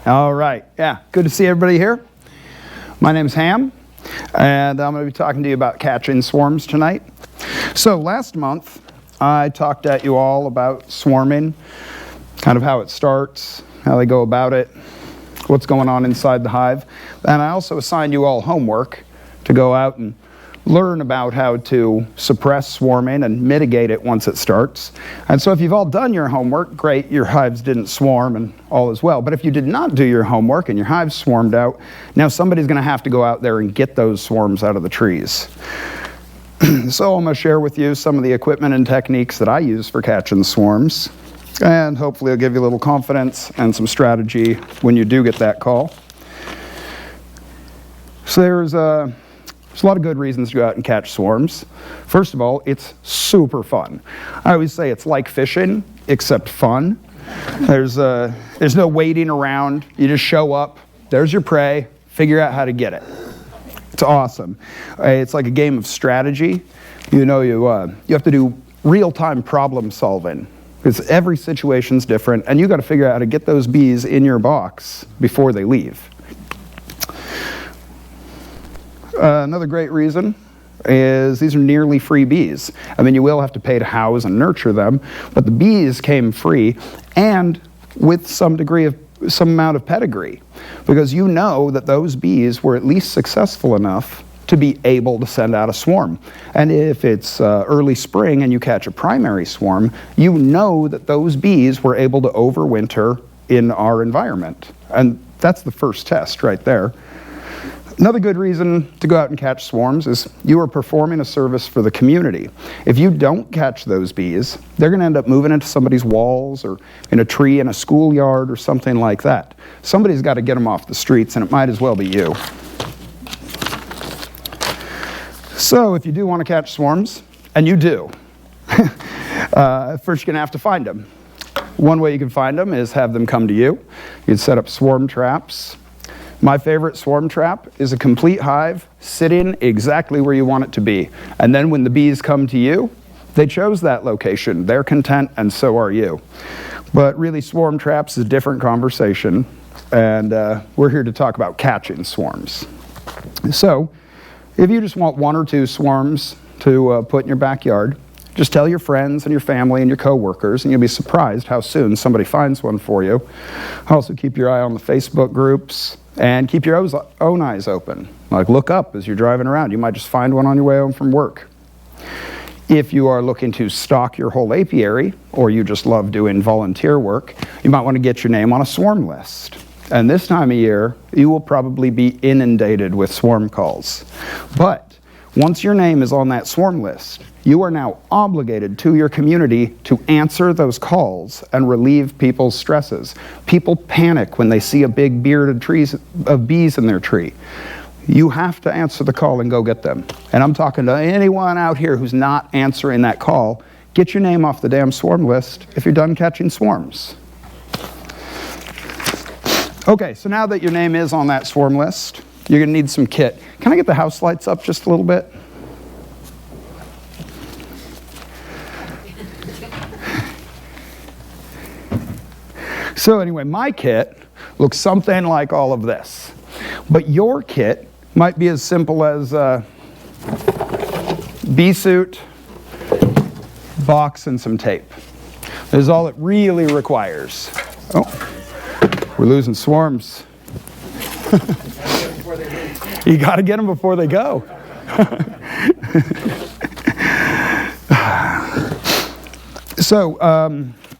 All right, yeah, good to see everybody here. My name's Hamm, and I'm going to be talking to you about catching swarms tonight. So last month, I talked at you all about swarming, kind of how it starts, how they go about it, what's going on inside the hive. And I also assigned you all homework to go out and learn about how to suppress swarming and mitigate it once it starts. And so if you've all done your homework, great, your hives didn't swarm and all is well. But if you did not do your homework and your hives swarmed out, now somebody's going to have to go out there and get those swarms out of the trees. So I'm going to share with you some of the equipment and techniques that I use for catching swarms. And hopefully it'll give you a little confidence and some strategy when you do get that call. So there's a lot of good reasons to go out and catch swarms. First of all, it's super fun. I always say it's like fishing, except fun. There's no waiting around. You just show up, there's your prey, figure out how to get it. It's awesome. It's like a game of strategy. You know, you have to do real-time problem solving, because every situation's different, and you got to figure out how to get those bees in your box before they leave. Another great reason is these are nearly free bees. I mean, you will have to pay to house and nurture them, but the bees came free and with some amount of pedigree, because you know that those bees were at least successful enough to be able to send out a swarm. And if it's early spring and you catch a primary swarm, you know that those bees were able to overwinter in our environment. And that's the first test right there. Another good reason to go out and catch swarms is you are performing a service for the community. If you don't catch those bees, they're going to end up moving into somebody's walls or in a tree in a schoolyard or something like that. Somebody's got to get them off the streets, and it might as well be you. So if you do want to catch swarms, and you do, first you're going to have to find them. One way you can find them is have them come to you. You can set up swarm traps. My favorite swarm trap is a complete hive sitting exactly where you want it to be. And then when the bees come to you, they chose that location. They're content, and so are you. But really, swarm traps is a different conversation, and we're here to talk about catching swarms. So if you just want one or two swarms to put in your backyard, just tell your friends and your family and your coworkers, and you'll be surprised how soon somebody finds one for you. Also keep your eye on the Facebook groups. And keep your own eyes open. Like, look up as you're driving around. You might just find one on your way home from work. If you are looking to stock your whole apiary, or you just love doing volunteer work, you might want to get your name on a swarm list. And this time of year, you will probably be inundated with swarm calls. But once your name is on that swarm list, you are now obligated to your community to answer those calls and relieve people's stresses. People panic when they see a big bearded trees of bees in their tree. You have to answer the call and go get them. And I'm talking to anyone out here who's not answering that call. Get your name off the damn swarm list if you're done catching swarms. Okay, so now that your name is on that swarm list, you're going to need some kit. Can I get the house lights up just a little bit? So anyway, my kit looks something like all of this. But your kit might be as simple as bee suit, box, and some tape. This is all it really requires. Oh, we're losing swarms. You got to get them before they go.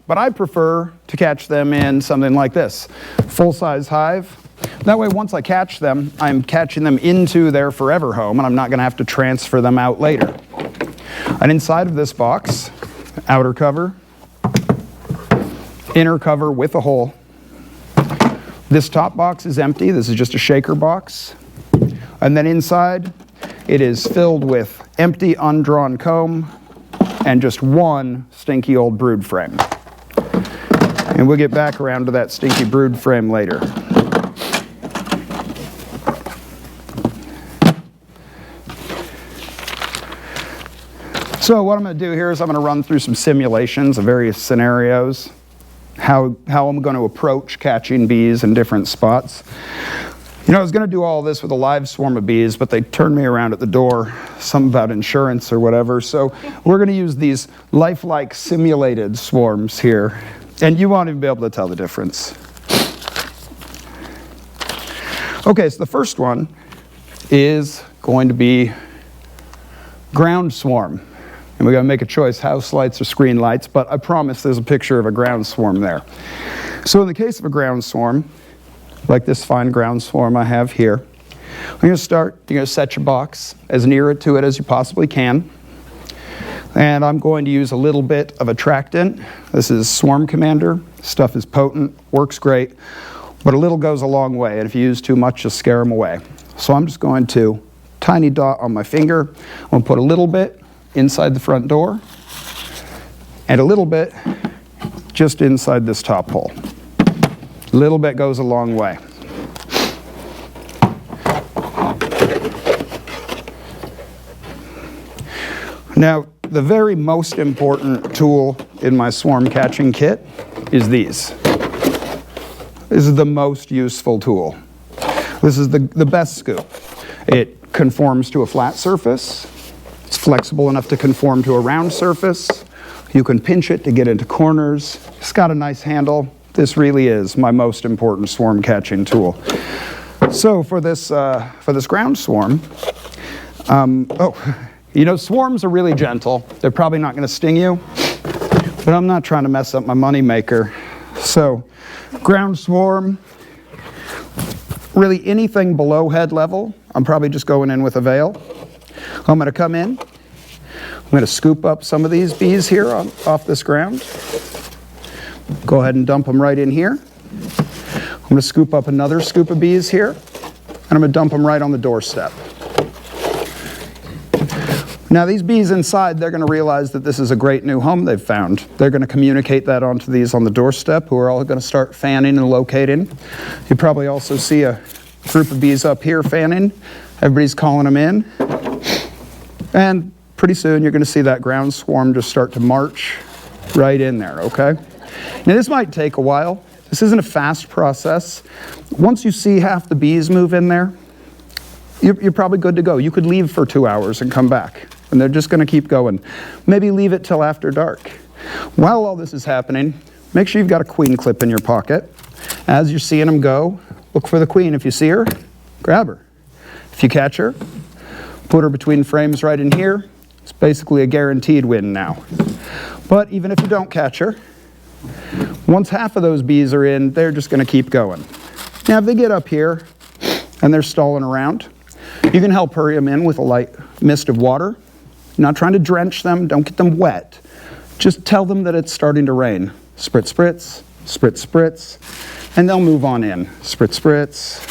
But I prefer to catch them in something like this, full-size hive. That way, once I catch them, I'm catching them into their forever home, and I'm not going to have to transfer them out later. And inside of this box, outer cover, inner cover with a hole. This top box is empty. This is just a shaker box. And then inside, it is filled with empty, undrawn comb and just one stinky old brood frame. And we'll get back around to that stinky brood frame later. So what I'm going to do here is I'm going to run through some simulations of various scenarios. how I'm going to approach catching bees in different spots. You know, I was going to do all this with a live swarm of bees, but they turned me around at the door, something about insurance or whatever. So we're going to use these lifelike simulated swarms here, and you won't even be able to tell the difference. Okay, so the first one is going to be ground swarm. And we got to make a choice, house lights or screen lights, but I promise there's a picture of a ground swarm there. So in the case of a ground swarm, like this fine ground swarm I have here, you're going to set your box as near to it as you possibly can. And I'm going to use a little bit of attractant. This is Swarm Commander. Stuff is potent, works great, but a little goes a long way, and if you use too much, you'll scare them away. So I'm just going to tiny dot on my finger. I'm going to put a little bit inside the front door and a little bit just inside this top hole. A little bit goes a long way. Now, the very most important tool in my swarm catching kit is these. This is the most useful tool. This is the best scoop. It conforms to a flat surface. It's flexible enough to conform to a round surface. You can pinch it to get into corners. It's got a nice handle. This really is my most important swarm catching tool. So for this ground swarm, you know, swarms are really gentle. They're probably not going to sting you, but I'm not trying to mess up my money maker. So ground swarm, really anything below head level, I'm probably just going in with a veil. I'm going to come in. I'm going to scoop up some of these bees here off this ground. Go ahead and dump them right in here. I'm going to scoop up another scoop of bees here, and I'm going to dump them right on the doorstep. Now these bees inside, they're going to realize that this is a great new home they've found. They're going to communicate that onto these on the doorstep, who are all going to start fanning and locating. You probably also see a group of bees up here fanning. Everybody's calling them in. And pretty soon you're going to see that ground swarm just start to march right in there, okay? Now this might take a while. This isn't a fast process. Once you see half the bees move in there, you're probably good to go. You could leave for 2 hours and come back, and they're just going to keep going. Maybe leave it till after dark. While all this is happening, make sure you've got a queen clip in your pocket. As you're seeing them go, look for the queen. If you see her, grab her. If you catch her, put her between frames right in here. It's basically a guaranteed win now. But even if you don't catch her, once half of those bees are in, they're just going to keep going. Now, if they get up here and they're stalling around, you can help hurry them in with a light mist of water. You're not trying to drench them. Don't get them wet. Just tell them that it's starting to rain. Spritz, spritz, spritz, spritz, and they'll move on in. Spritz, spritz.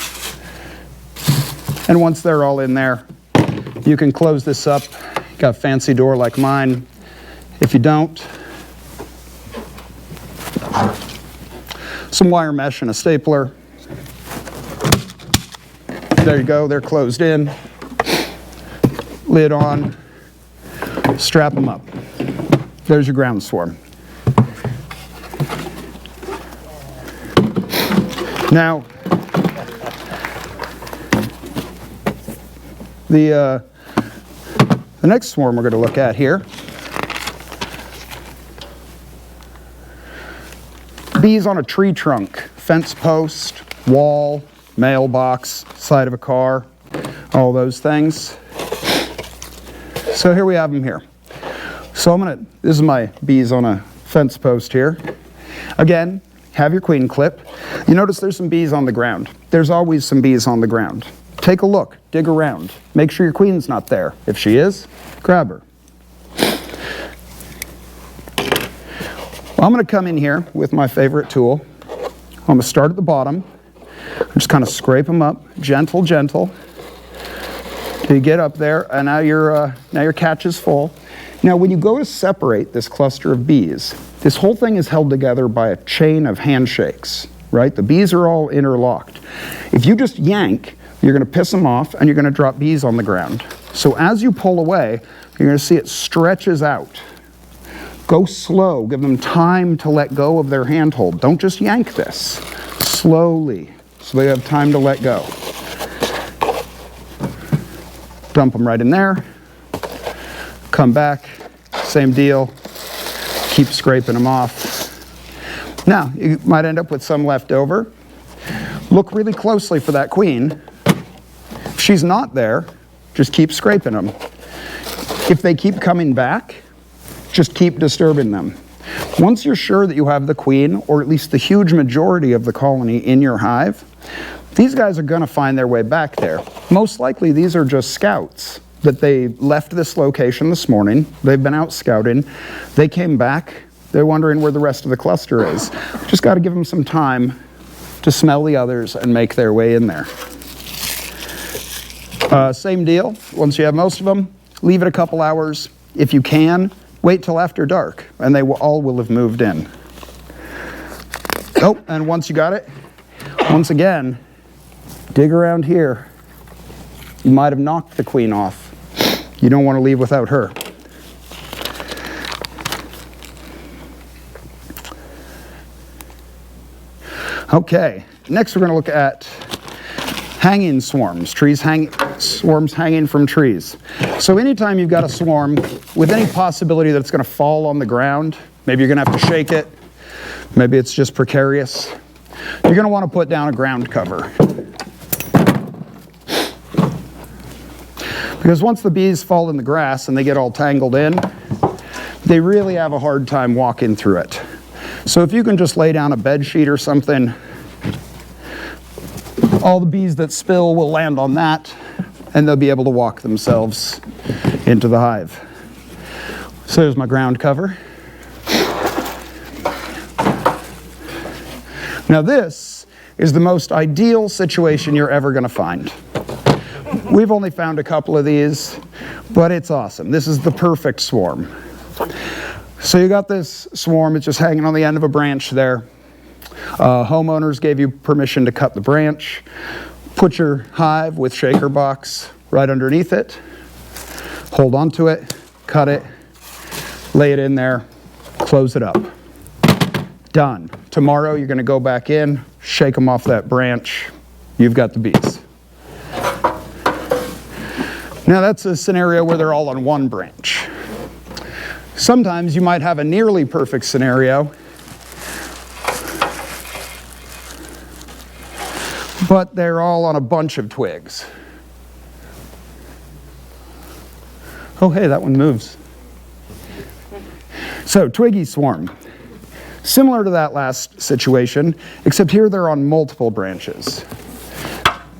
And once they're all in there, you can close this up. You got a fancy door like mine. If you don't, some wire mesh and a stapler. There you go, they're closed in. Lid on. Strap them up. There's your ground swarm. Now, the next swarm we're going to look at here, bees on a tree trunk, fence post, wall, mailbox, side of a car, all those things. So here we have them here. So this is my bees on a fence post here. Again, have your queen clip. You notice there's some bees on the ground. There's always some bees on the ground. Take a look, dig around. Make sure your queen's not there. If she is, grab her. Well, I'm going to come in here with my favorite tool. I'm going to start at the bottom. Just kind of scrape them up, gentle, gentle, till you get up there, and now your catch is full. Now, when you go to separate this cluster of bees, this whole thing is held together by a chain of handshakes, right? The bees are all interlocked. If you just yank, you're going to piss them off, and you're going to drop bees on the ground. So as you pull away, you're going to see it stretches out. Go slow. Give them time to let go of their handhold. Don't just yank this. Slowly, so they have time to let go. Dump them right in there. Come back. Same deal. Keep scraping them off. Now, you might end up with some left over. Look really closely for that queen. If she's not there, just keep scraping them. If they keep coming back, just keep disturbing them. Once you're sure that you have the queen, or at least the huge majority of the colony in your hive, these guys are going to find their way back there. Most likely these are just scouts that they left this location this morning. They've been out scouting. They came back. They're wondering where the rest of the cluster is. Just got to give them some time to smell the others and make their way in there. Same deal. Once you have most of them, leave it a couple hours. If you can, wait till after dark, and they all will have moved in. Oh, and once you got it, once again, dig around here. You might have knocked the queen off. You don't want to leave without her. Okay, next we're going to look at hanging swarms, swarms hanging from trees. So anytime you've got a swarm with any possibility that it's going to fall on the ground, maybe you're going to have to shake it, maybe it's just precarious, you're going to want to put down a ground cover. Because once the bees fall in the grass and they get all tangled in, they really have a hard time walking through it. So if you can just lay down a bed sheet or something, all the bees that spill will land on that, and they'll be able to walk themselves into the hive. So there's my ground cover. Now this is the most ideal situation you're ever going to find. We've only found a couple of these, but it's awesome. This is the perfect swarm. So you got this swarm, it's just hanging on the end of a branch there. Homeowners gave you permission to cut the branch, put your hive with shaker box right underneath it, hold onto it, cut it, lay it in there, close it up. Done. Tomorrow you're going to go back in, shake them off that branch, you've got the bees. Now that's a scenario where they're all on one branch. Sometimes you might have a nearly perfect scenario, but they're all on a bunch of twigs. Oh, hey, that one moves. So, twiggy swarm. Similar to that last situation, except here they're on multiple branches.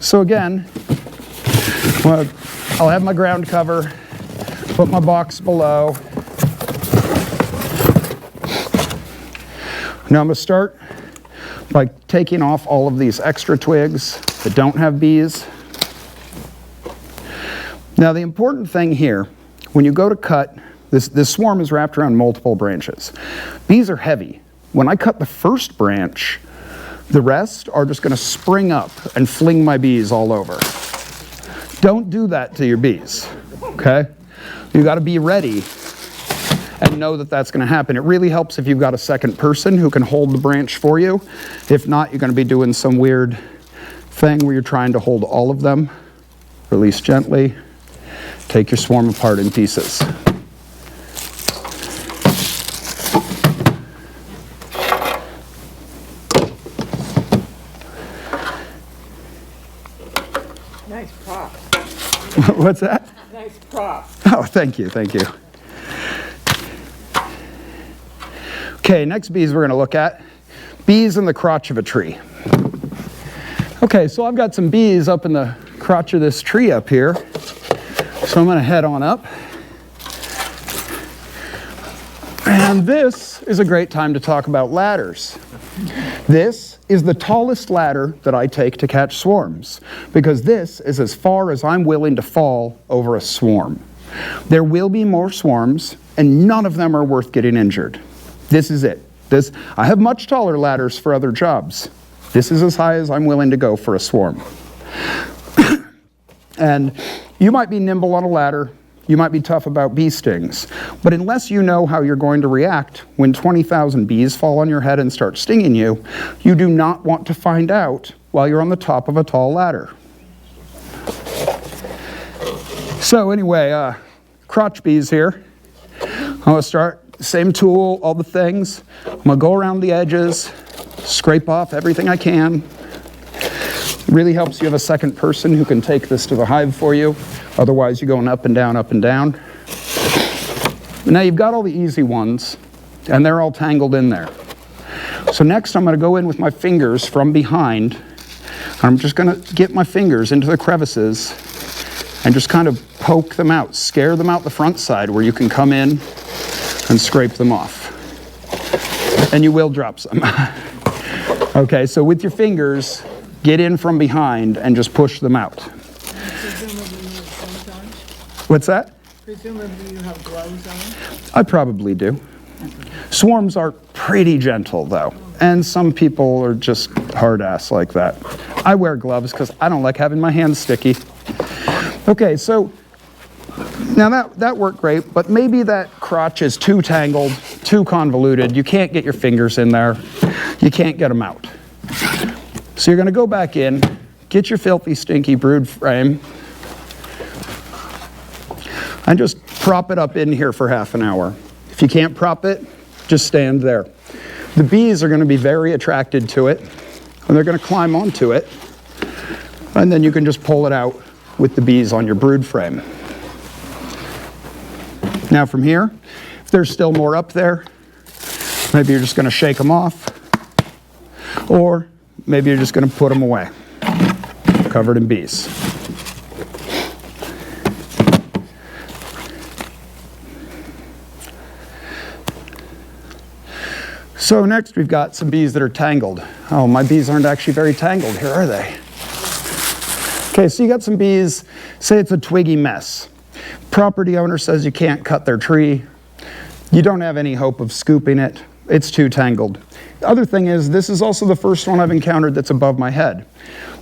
So again, well, I'll have my ground cover, put my box below. Now I'm going to start by taking off all of these extra twigs that don't have bees. Now the important thing here, when you go to cut, this swarm is wrapped around multiple branches. Bees are heavy. When I cut the first branch, the rest are just going to spring up and fling my bees all over. Don't do that to your bees, okay? You got to be ready and know that that's going to happen. It really helps if you've got a second person who can hold the branch for you. If not, you're going to be doing some weird thing where you're trying to hold all of them. Release gently. Take your swarm apart in pieces. Nice prop. What's that? Nice prop. Oh, thank you, thank you. Okay, next bees we're going to look at. Bees in the crotch of a tree. Okay, so I've got some bees up in the crotch of this tree up here. So I'm going to head on up. And this is a great time to talk about ladders. This is the tallest ladder that I take to catch swarms, because this is as far as I'm willing to fall over a swarm. There will be more swarms, and none of them are worth getting injured. This is it. I have much taller ladders for other jobs. This is as high as I'm willing to go for a swarm. And you might be nimble on a ladder. You might be tough about bee stings. But unless you know how you're going to react when 20,000 bees fall on your head and start stinging you, you do not want to find out while you're on the top of a tall ladder. So anyway, crotch bees here. I'm going to start, same tool, all the things. I'm going to go around the edges, scrape off everything I can. It really helps you have a second person who can take this to the hive for you. Otherwise, you're going up and down, up and down. Now you've got all the easy ones, and they're all tangled in there. So next I'm going to go in with my fingers from behind. I'm just going to get my fingers into the crevices and just kind of poke them out, scare them out the front side where you can come in and scrape them off. And you will drop some. Okay, so with your fingers, get in from behind and just push them out. Presumably you have gloves on? What's that? Presumably you have gloves on? I probably do. Swarms are pretty gentle though, and some people are just hard-ass like that. I wear gloves because I don't like having my hands sticky. Okay, so now that worked great, but maybe that crotch is too tangled, too convoluted. You can't get your fingers in there. You can't get them out. So you're going to go back in, get your filthy, stinky brood frame, and just prop it up in here for half an hour. If you can't prop it, just stand there. The bees are going to be very attracted to it, and they're going to climb onto it, and then you can just pull it out with the bees on your brood frame. Now from here, if there's still more up there, maybe you're just going to shake them off, or maybe you're just going to put them away, covered in bees. So next we've got some bees that are tangled. Oh, my bees aren't actually very tangled here, are they? Okay, so you got some bees, say it's a twiggy mess. Property owner says you can't cut their tree. You don't have any hope of scooping it. It's too tangled. The other thing is, this is also the first one I've encountered that's above my head.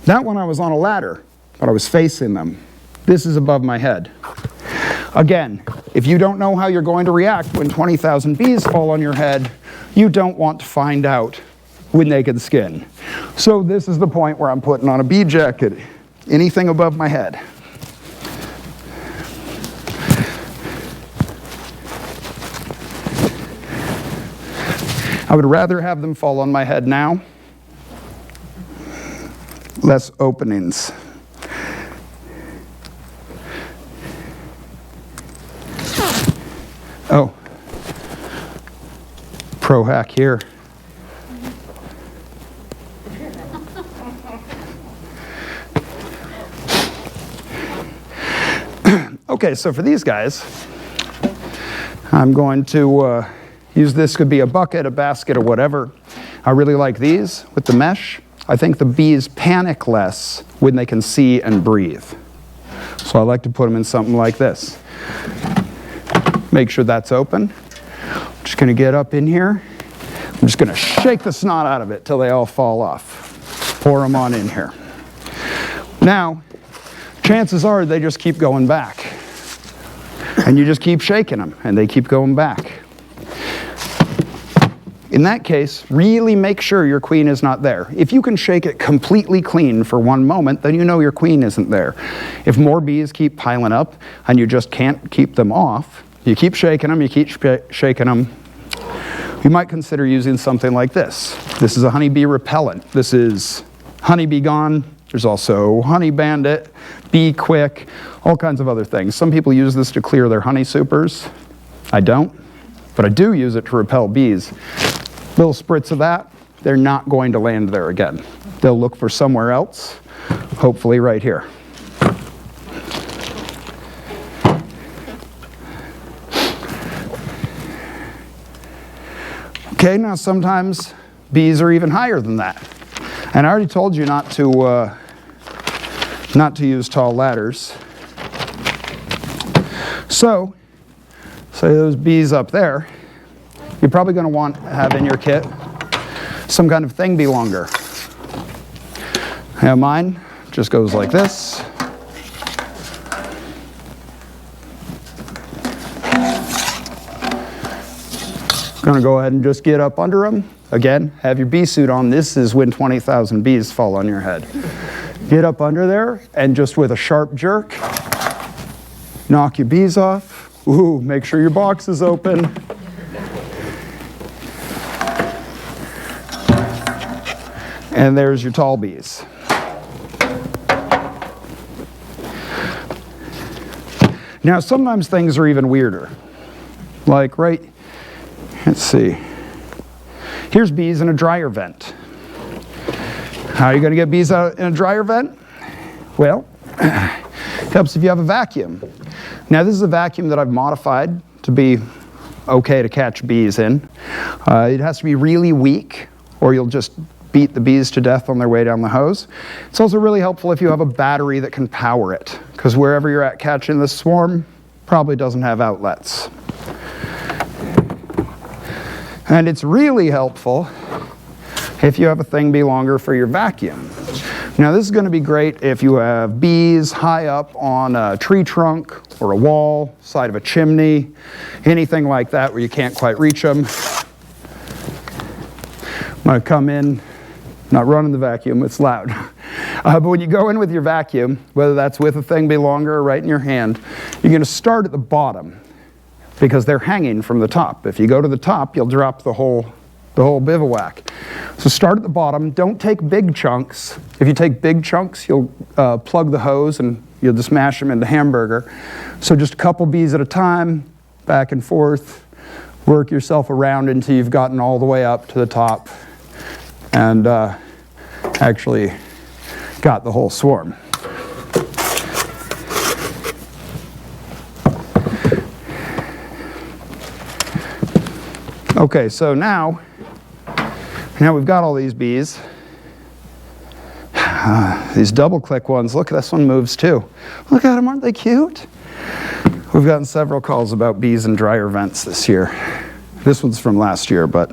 That one I was on a ladder, but I was facing them. This is above my head. Again, if you don't know how you're going to react when 20,000 bees fall on your head, you don't want to find out with naked skin. So this is the point where I'm putting on a bee jacket, anything above my head. I would rather have them fall on my head now. Less openings. Oh, pro hack here. Okay, so for these guys, I'm going to use this, could be a bucket, a basket, or whatever. I really like these with the mesh. I think the bees panic less when they can see and breathe. So I like to put them in something like this. Make sure that's open. I'm just going to get up in here. I'm just going to shake the snot out of it till they all fall off. Pour them on in here. Now, chances are they just keep going back. And you just keep shaking them, and they keep going back. In that case, really make sure your queen is not there. If you can shake it completely clean for one moment, then you know your queen isn't there. If more bees keep piling up and you just can't keep them off, you keep shaking them, you keep shaking them, you might consider using something like this. This is a honeybee repellent. This is Honeybee Gone. There's also Honey Bandit, Bee Quick, all kinds of other things. Some people use this to clear their honey supers. I don't, but I do use it to repel bees. Little spritz of that, they're not going to land there again. They'll look for somewhere else, hopefully right here. Okay, now sometimes bees are even higher than that. And I already told you not to use tall ladders. So, say those bees up there, you're probably going to want to have in your kit some kind of thing belonger. Now mine just goes like this. Gonna go ahead and just get up under them. Again, have your bee suit on. This is when 20,000 bees fall on your head. Get up under there and just with a sharp jerk, knock your bees off. Ooh, make sure your box is open. And there's your tall bees. Now, sometimes things are even weirder. Like, let's see. Here's bees in a dryer vent. How are you going to get bees out in a dryer vent? Well, it helps if you have a vacuum. Now, this is a vacuum that I've modified to be okay to catch bees in. It has to be really weak, or you'll just beat the bees to death on their way down the hose. It's also really helpful if you have a battery that can power it, because wherever you're at catching this swarm probably doesn't have outlets. And it's really helpful if you have a thing bee longer for your vacuum. Now, this is going to be great if you have bees high up on a tree trunk or a wall, side of a chimney, anything like that where you can't quite reach them. I'm going to come in, not running the vacuum, it's loud. But when you go in with your vacuum, whether that's with a thing bee longer or right in your hand, you're going to start at the bottom because they're hanging from the top. If you go to the top, you'll drop the whole bivouac. So start at the bottom. Don't take big chunks. If you take big chunks, you'll plug the hose and you'll just mash them into hamburger. So just a couple bees at a time, back and forth. Work yourself around until you've gotten all the way up to the top and actually got the whole swarm. Okay, so now we've got all these bees. These double click ones, look, this one moves too. Look at them, aren't they cute? We've gotten several calls about bees in dryer vents this year. This one's from last year, but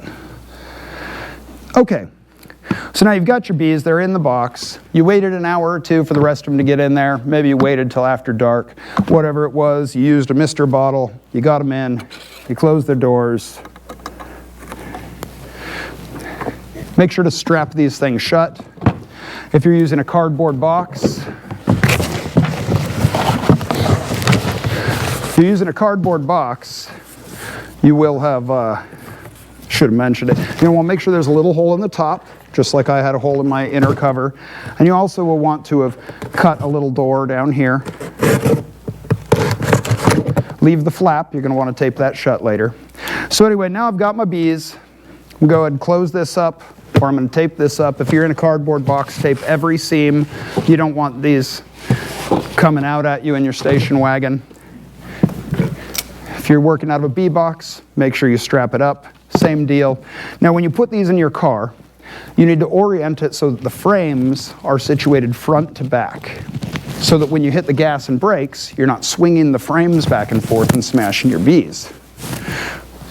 okay. So now you've got your bees, they're in the box. You waited an hour or two for the rest of them to get in there. Maybe you waited till after dark. Whatever it was, you used a mister bottle, you got them in, you closed their doors. Make sure to strap these things shut. If you're using a cardboard box, you will have, should have mentioned it, you'll want to make sure there's a little hole in the top, just like I had a hole in my inner cover. And you also will want to have cut a little door down here. Leave the flap, you're going to want to tape that shut later. So anyway, now I've got my bees. I'm going to go ahead and close this up, or I'm going to tape this up. If you're in a cardboard box, tape every seam. You don't want these coming out at you in your station wagon. If you're working out of a bee box, make sure you strap it up. Same deal. Now when you put these in your car, you need to orient it so that the frames are situated front to back, so that when you hit the gas and brakes, you're not swinging the frames back and forth and smashing your bees.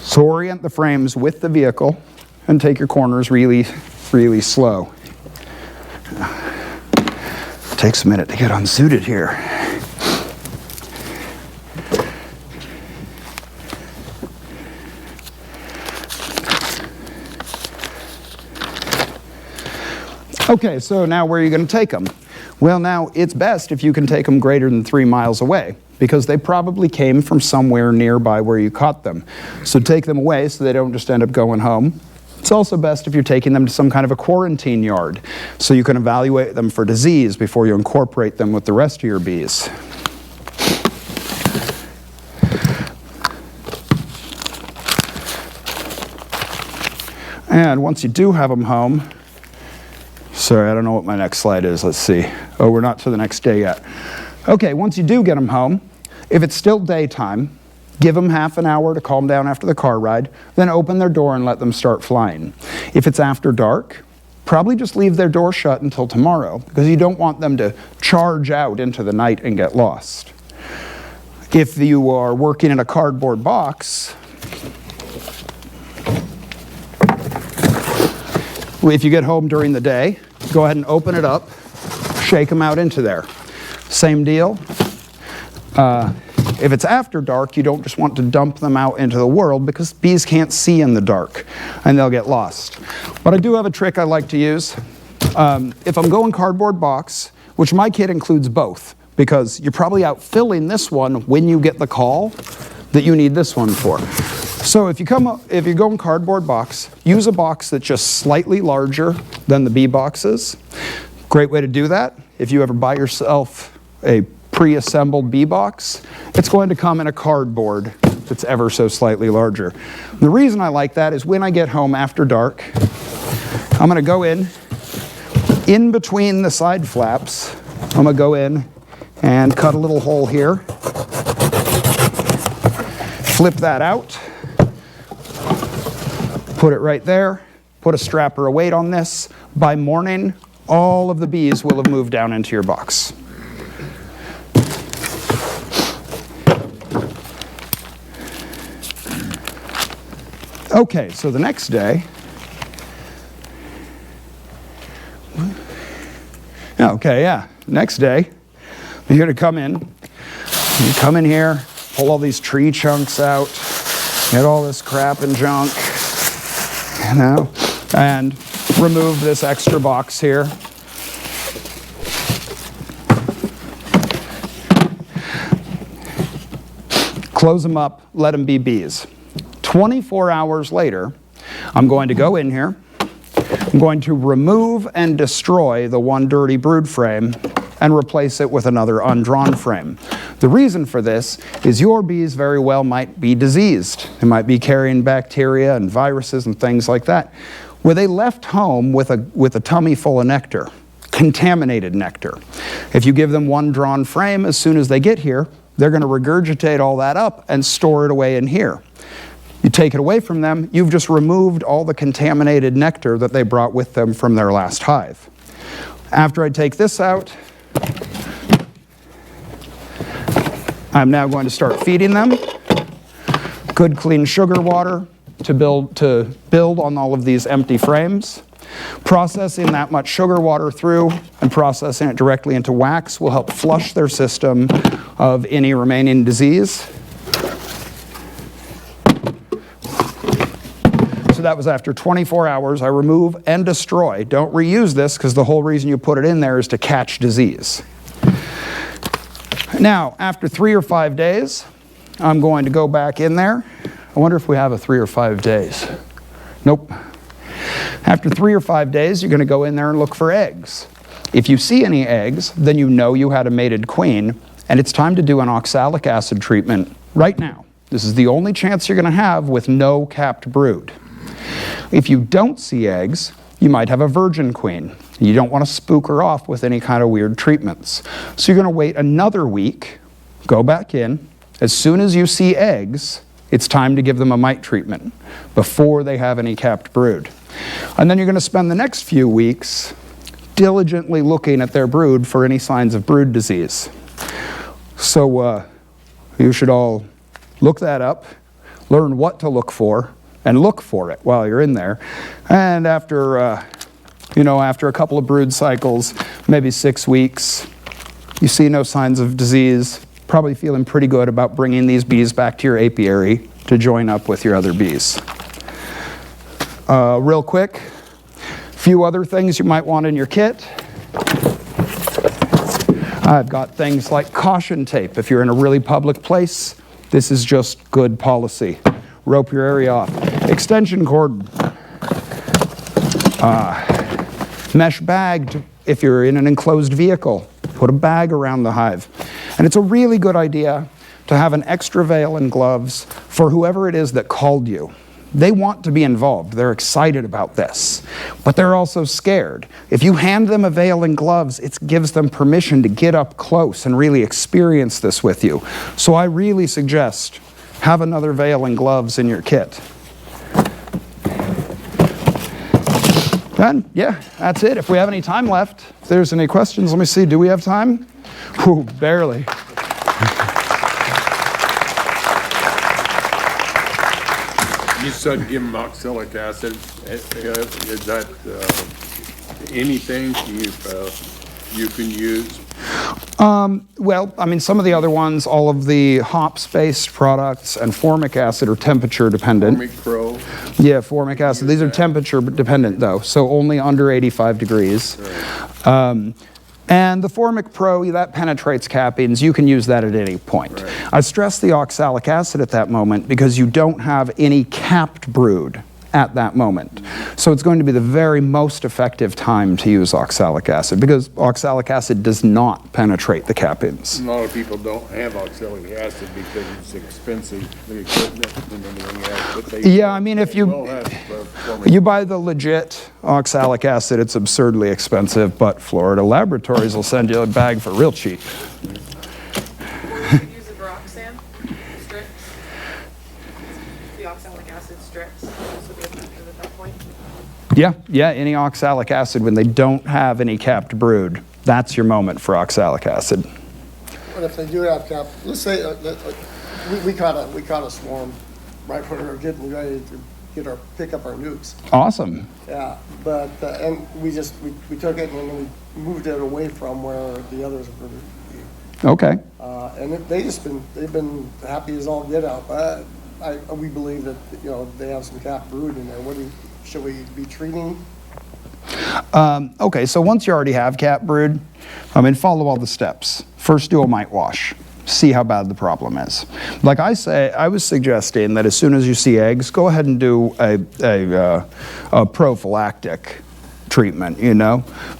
So orient the frames with the vehicle and take your corners really, really slow. It takes a minute to get unsuited here. Okay, so now where are you going to take them? Well, now it's best if you can take them greater than 3 miles away, because they probably came from somewhere nearby where you caught them. So take them away so they don't just end up going home. It's also best if you're taking them to some kind of a quarantine yard, so you can evaluate them for disease before you incorporate them with the rest of your bees. And once you do have them home, sorry, I don't know what my next slide is. Let's see. Oh, we're not to the next day yet. Okay, once you do get them home, if it's still daytime, give them half an hour to calm down after the car ride, then open their door and let them start flying. If it's after dark, probably just leave their door shut until tomorrow, because you don't want them to charge out into the night and get lost. If you are working in a cardboard box, if you get home during the day, go ahead and open it up, shake them out into there. Same deal. if it's after dark, you don't just want to dump them out into the world because bees can't see in the dark and they'll get lost. But I do have a trick I like to use. If I'm going cardboard box, which my kit includes both, because you're probably out filling this one when you get the call that you need this one for. So if you go in cardboard box, use a box that's just slightly larger than the bee boxes. Great way to do that. If you ever buy yourself a pre-assembled bee box, it's going to come in a cardboard that's ever so slightly larger. The reason I like that is when I get home after dark, I'm going to go in between the side flaps, I'm going to go in and cut a little hole here, flip that out, put it right there, put a strap or a weight on this. By morning, all of the bees will have moved down into your box. Okay, so the next day, next day, you're going to come in. You come in here, pull all these tree chunks out, get all this crap and junk, and remove this extra box here. Close them up, let them be bees. 24 hours later, I'm going to go in here, I'm going to remove and destroy the one dirty brood frame and replace it with another undrawn frame. The reason for this is your bees very well might be diseased. They might be carrying bacteria and viruses and things like that. Were they left home with a tummy full of nectar, contaminated nectar? If you give them one drawn frame, as soon as they get here, they're going to regurgitate all that up and store it away in here. You take it away from them, you've just removed all the contaminated nectar that they brought with them from their last hive. After I take this out, I'm now going to start feeding them good clean sugar water to build on all of these empty frames. Processing that much sugar water through and processing it directly into wax will help flush their system of any remaining disease. So that was after 24 hours. I remove and destroy. Don't reuse this because the whole reason you put it in there is to catch disease. Now, after 3 or 5 days, I'm going to go back in there. I wonder if we have a 3 or 5 days. Nope. After 3 or 5 days, you're going to go in there and look for eggs. If you see any eggs, then you know you had a mated queen, and it's time to do an oxalic acid treatment right now. This is the only chance you're going to have with no capped brood. If you don't see eggs, you might have a virgin queen. You don't want to spook her off with any kind of weird treatments. So you're going to wait another week, go back in. As soon as you see eggs, it's time to give them a mite treatment before they have any capped brood. And then you're going to spend the next few weeks diligently looking at their brood for any signs of brood disease. So you should all look that up, learn what to look for, and look for it while you're in there. And after a couple of brood cycles, maybe 6 weeks, you see no signs of disease, probably feeling pretty good about bringing these bees back to your apiary to join up with your other bees. Real quick, a few other things you might want in your kit. I've got things like caution tape. If you're in a really public place, this is just good policy. Rope your area off. Extension cord. Mesh bag if you're in an enclosed vehicle. Put a bag around the hive. And it's a really good idea to have an extra veil and gloves for whoever it is that called you. They want to be involved. They're excited about this, but they're also scared. If you hand them a veil and gloves, it gives them permission to get up close and really experience this with you. So I really suggest have another veil and gloves in your kit. And yeah, that's it. If we have any time left, if there's any questions, let me see. Do we have time? Ooh, barely. You said give them oxalic acid. Is that anything you can use? Well, I mean, some of the other ones, all of the hops-based products and formic acid are temperature dependent. Formic Pro. Yeah, formic acid. These are temperature dependent though, so only under 85 degrees. And the Formic Pro, that penetrates cappings. You can use that at any point. Right. I stress the oxalic acid at that moment because you don't have any capped brood at that moment. So it's going to be the very most effective time to use oxalic acid because oxalic acid does not penetrate the cappings. A lot of people don't have oxalic acid because it's expensive, the equipment and everything else. But they Yeah, I mean, if you will have formic. you buy the legit oxalic acid, it's absurdly expensive, but Florida laboratories will send you a bag for real cheap. Or you could use a Roxanne strips. The oxalic acid strips will be effective at that point. Yeah, any oxalic acid when they don't have any capped brood, that's your moment for oxalic acid. But if they do have cap, let's say we caught a swarm right when we were getting ready to pick up our nukes. Awesome. Yeah, but and we took it and then we moved it away from where the others were. Okay. And they've been happy as all get out. But we believe that they have some capped brood in there. Should we be treating? Okay, so once you already have capped brood, follow all the steps. First, do a mite wash. See how bad the problem is. Like I was suggesting that as soon as you see eggs, go ahead and do a prophylactic treatment,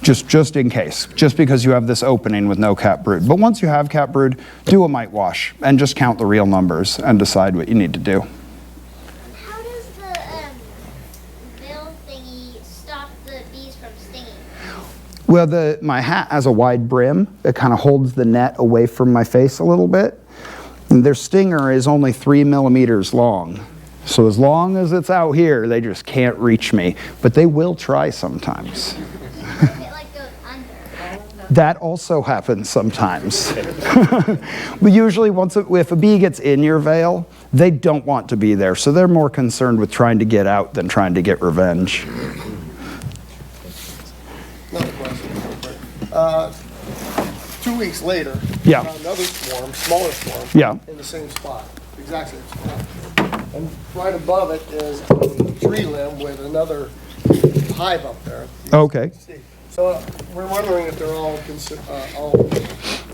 just in case, just because you have this opening with no capped brood. But once you have capped brood, do a mite wash and just count the real numbers and decide what you need to do. How does the bill thingy stop the bees from stinging? Well, my hat has a wide brim. It kind of holds the net away from my face a little bit. And their stinger is only 3 millimeters long. So as long as it's out here, they just can't reach me. But they will try sometimes. What if it goes under? That also happens sometimes. But usually if a bee gets in your veil, they don't want to be there. So they're more concerned with trying to get out than trying to get revenge. Another question. Real quick. 2 weeks later, Yeah. we found another swarm, smaller swarm, Yeah. in the same spot, exact same spot. And right above it is a tree limb with another hive up there. Okay. So we're wondering if they're all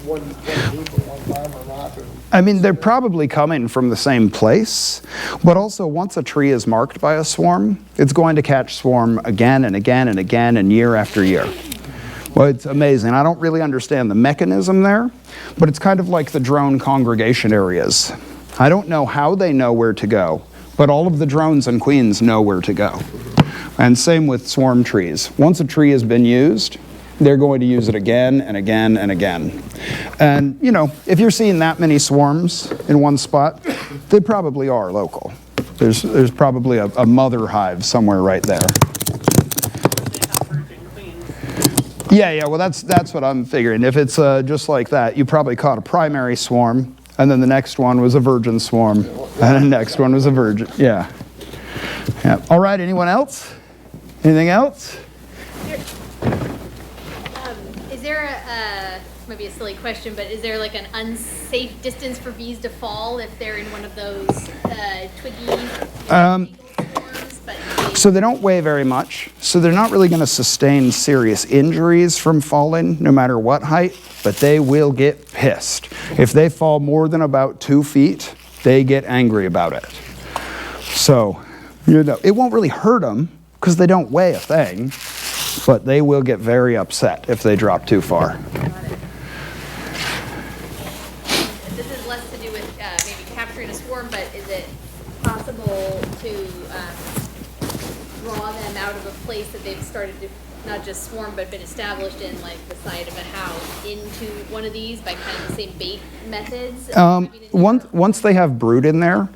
one group at one time or not. They're probably coming from the same place, but also once a tree is marked by a swarm, it's going to catch swarm again and again and again and year after year. Well, it's amazing. I don't really understand the mechanism there, but it's kind of like the drone congregation areas. I don't know how they know where to go, but all of the drones and queens know where to go. And same with swarm trees. Once a tree has been used, they're going to use it again and again and again. And, if you're seeing that many swarms in one spot, they probably are local. There's probably a mother hive somewhere right there. Yeah, well, that's what I'm figuring. If it's just like that, you probably caught a primary swarm, and then the next one was a virgin swarm, and the next one was a virgin. Yeah. All right, anyone else? Anything else? Is there maybe a silly question, but is there an unsafe distance for bees to fall if they're in one of those twiggy swarms? So they don't weigh very much, so they're not really going to sustain serious injuries from falling, no matter what height, but they will get pissed. If they fall more than about 2 feet, they get angry about it. So, it won't really hurt them, because they don't weigh a thing, but they will get very upset if they drop too far. This is less to do with maybe capturing a swarm, but is it possible to draw them out of a place that they've started to not just swarm but been established in, the side of a house, into one of these by kind of the same bait methods? Once they have brood in there,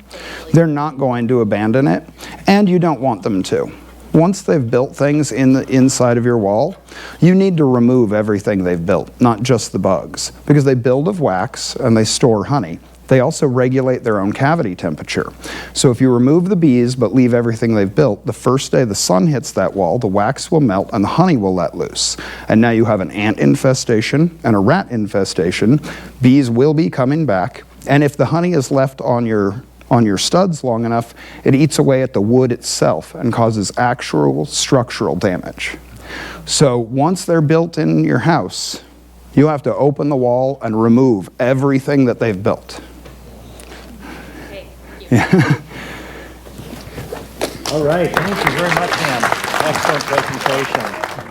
they're not going to abandon it, and you don't want them to. Once they've built things in the inside of your wall, you need to remove everything they've built, not just the bugs, because they build of wax and they store honey. they also regulate their own cavity temperature. So if you remove the bees but leave everything they've built, the first day the sun hits that wall, the wax will melt and the honey will let loose. And now you have an ant infestation and a rat infestation. Bees will be coming back, and if the honey is left on your studs long enough, it eats away at the wood itself and causes actual structural damage. So once they're built in your house, you have to open the wall and remove everything that they've built. Okay, thank you. All right, thank you very much, Hamm. Excellent presentation.